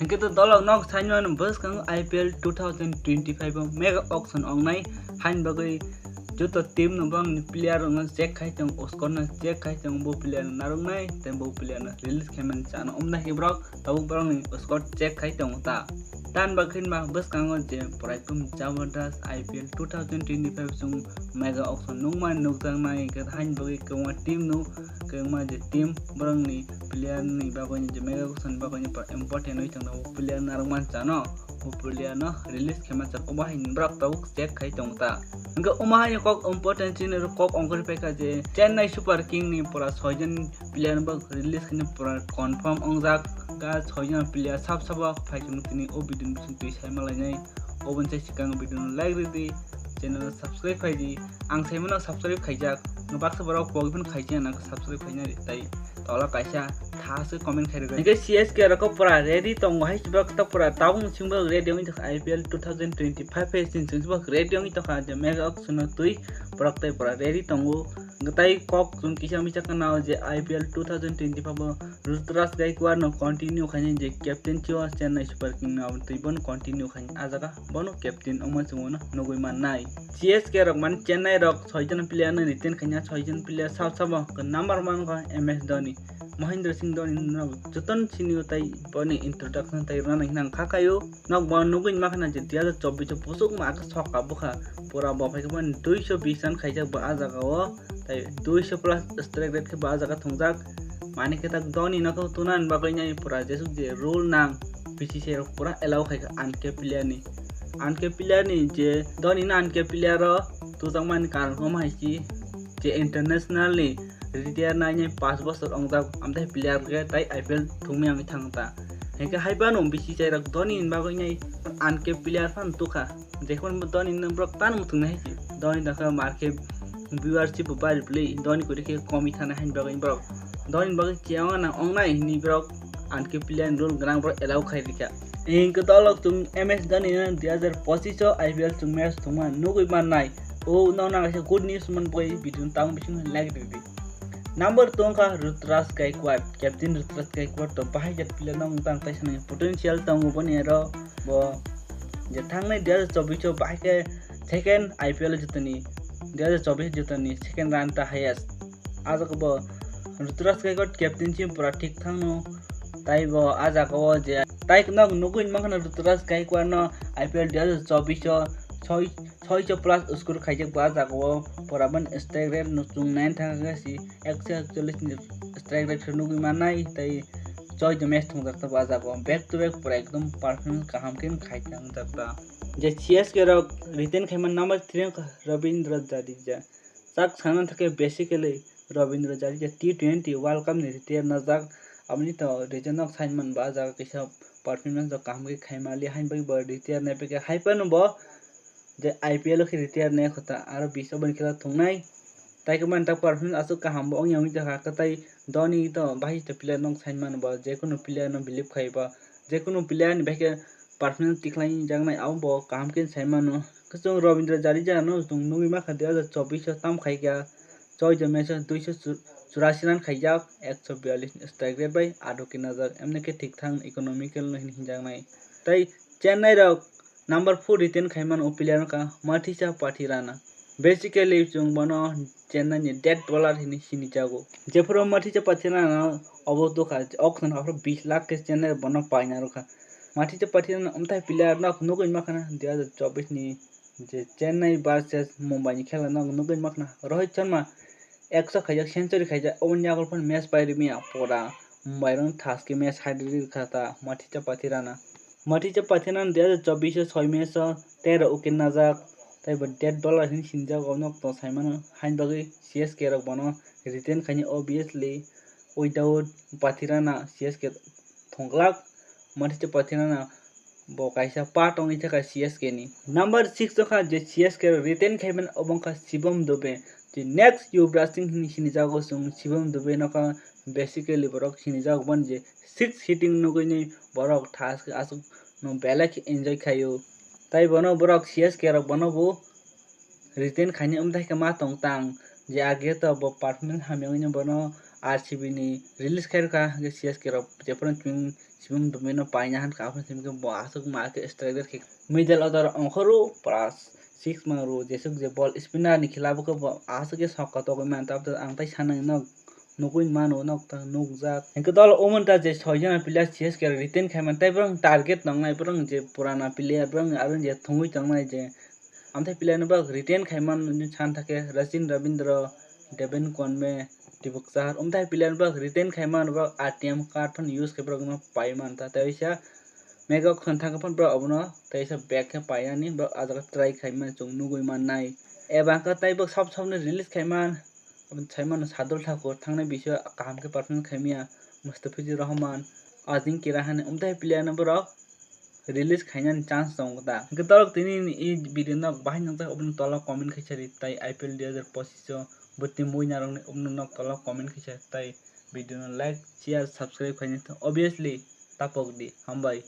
Hingga to dolog nok sanyon bus kang IPL 2025 mega auction online hain bagai juto tim no bang player ngan check khai tong oscor na check khai tong bo player narung nai tem bo player na release kemen chan omna hi brok tabu brok ni oscor check khai tong ta tan bakhin ma bus kang je praitum jamandas IPL 2025 sung mega auction nungma nukjang nai ke hain bagai kema team no kema je team brong ni player ni bagai je mega auction bagai important oi tang player narung man chano player no release kemen chan omah hin brok tabu check khai tong ta Enggak umah yang kok important sini kok ongkir PK je Chennai Super King ni pura 6 John player bag release kini pura confirm ongjak ka 6 John player sab faikun kini obidin bisun tui sai malai nai obon sai sikang obidin like di channel subscribe khai di ang sai mana subscribe khaijak nubak sa barok pogipun khaijak nang subscribe khaina ri tai tola kaisa thase comment khai rega nge CSK ra ko pura ready tong hai sibak ta pura taung singba ready ong ta IPL 2025 season singba ready ong ta je mega auction tui pura tai pura ready tongu ngetai kok sun kisa micha kana je IPL 2025 Rutraj Gaikwad no continue khani je captain chwa Chennai Super King na tui bon continue khani ajaga bono captain ong ma chungona nogoi man nai CSK rok man Chennai rok 6 John player na retain khanya 6 John player sab ka number 1 ka MS Dhoni Mahendra Singh Dhoni na joton sini tai boni introduction tai rana hinang khakayo nok bon nugin makna je 2024 pusuk ma ka soka bukha pura ba phai ban 220 run khaijak ba ajaga o tai 200 plus strike rate ke ba ajaga thongjak mane ke tak Dhoni na ko tunan ba kai nai pura jesu je rule nang BCCI ro pura allow khai anke player ni je Dhoni na anke player ro tu tangman kan ko mai chi je international ni retire na nyai 5 bosor ongda amdai player ke tai IPL thungmi ami thangta heka haiban BCCI rak Dhoni in ba ko nyai anke player fan tukha jekhon Dhoni na brok tan mutung nai chi Dhoni da ka marke viewership ba play Dhoni ko deke komi thana hain ba brok Dhoni ba chiang na ongnai ni brok anke player rule grang brok allow khai dikha ing ke tolok tung MS Dhoni na 2025 IPL tung match thuma nugui man nai o no na ka good news man boy bitun tang bitun like di Number 2 ka Rutraj Gaikwad Captain Rutraj Gaikwad to bahai jat player nang tang tai sanai potential tang ubani ro bo je thang nai 2024 bahai ke second IPL jitani 2024 jitani second run ta highest aja ko bo Rutraj Gaikwad captainship pura thik thang no tai bo aja ko je tai nok nuguin mangna Rutraj Gaikwad no IPL 2024 6 plus score khaijak ba jago poraban strike rate no chung 9 thanga si 141 strike rate nugi manai tai choi de match thong dakta ba jago back to back pura ekdom performance kaham ken khaitang dakta je CSK ro retain khaiman number 3 ka Ravindra Jadeja sak sanan thake basically Ravindra Jadeja T20 World Cup ni retire na jak amni to regional assignment ba jaga kisa performance kaham ke khaimali hain bai ba retire na pe ke haipan bo je IPL ke retire ne khota aro bisho ban khela thungnai tai ke man ta performance asu ka hambo ong yami ta ka tai Dhoni to bai te player nong sign man ba je kono player no believe khai ba je kono player ni bai ke performance tikhlai jang nai au bo kam ken sign man no kusung Ravindra Jadeja no tung nui ma kha 2024 tam khai kya choi je match 284 run khaijak 142 strike rate bai ado ke nazar emne ke thik thang economical no hinjang nai tai Chennai ro Number 4 retain khaiman player ka Mathisa Pathirana basically chung bono Chennai ni dead dollar hini sini jago jefro Mathisa Pathirana abo to kha auction after 20 lakh ke Chennai bono paina ro kha Mathisa Pathirana umtai player na nugo makana 2024 ni je Chennai versus Mumbai ni khela na nugo makna Rohit Sharma 100 khaijak century khaijak on jagol pon match pairi mi apora Mumbai rang thas ke match hadir khata Mathisa Pathirana Mathisa Pathirana 2024 6 match 13 wicket najak tai ba dead dollar hin sinja gonok to saiman hain bagi CSK rok bono retain khani obviously without Pathirana CSK thonglak Mathisa Pathirana bo kaisa part ong ita ka CSK ni number 6 to kha je CSK retain khaiman obongka Shivam Dube the next Yuvraj Singh ni sinijago sung Shivam Dube no ka basically borok sinijago ban je 6 hitting no goi nei borok thas asu no belak enjoy khayo tai bono borok CSK rok bono bo retain khani umdai ka ma tong tang je age to bo performance hamyong ni bono RCB ni release khair ka ge CSK ro jepon twing simum domino paina han ka apun simke bo asuk ma ke striker ke middle order onkhoro plus 6 ma ro jesuk je ball spinner ni khilabo ko asuk ke sok ka to ko man tap ang tai sanang nok nukuin mano nok ta nukjak enke dol omonta je 6 jana player CSK retain khaiman tai brang target nangnai brang je purana player brang arun je thongui tangnai je amthai player no ba retain khaiman chan thake Rachin Ravindra Devin Conway Dibuk Chahar umthai player ba retain khaiman ba ATM card phan use ke brang no paiman ta taisa mega khonthang phan bra obono taisa back ke paiyani ba ajaga try khaiman chung nugui man nai eba ka tai ba sab sabne release khaiman Simon Sadul Thakur thangnai bisyo kaham ke performance khaimia Mustafizur Rahman Ajinkya Rahane umthai player no bra release khainan chance dong ta ke torok tini i video nok bahai nang ta obno tola comment khaisari tai IPL 2025 butti moi narong obno nok tola comment khaisari tai video no like share subscribe khaini obviously tapok di hambai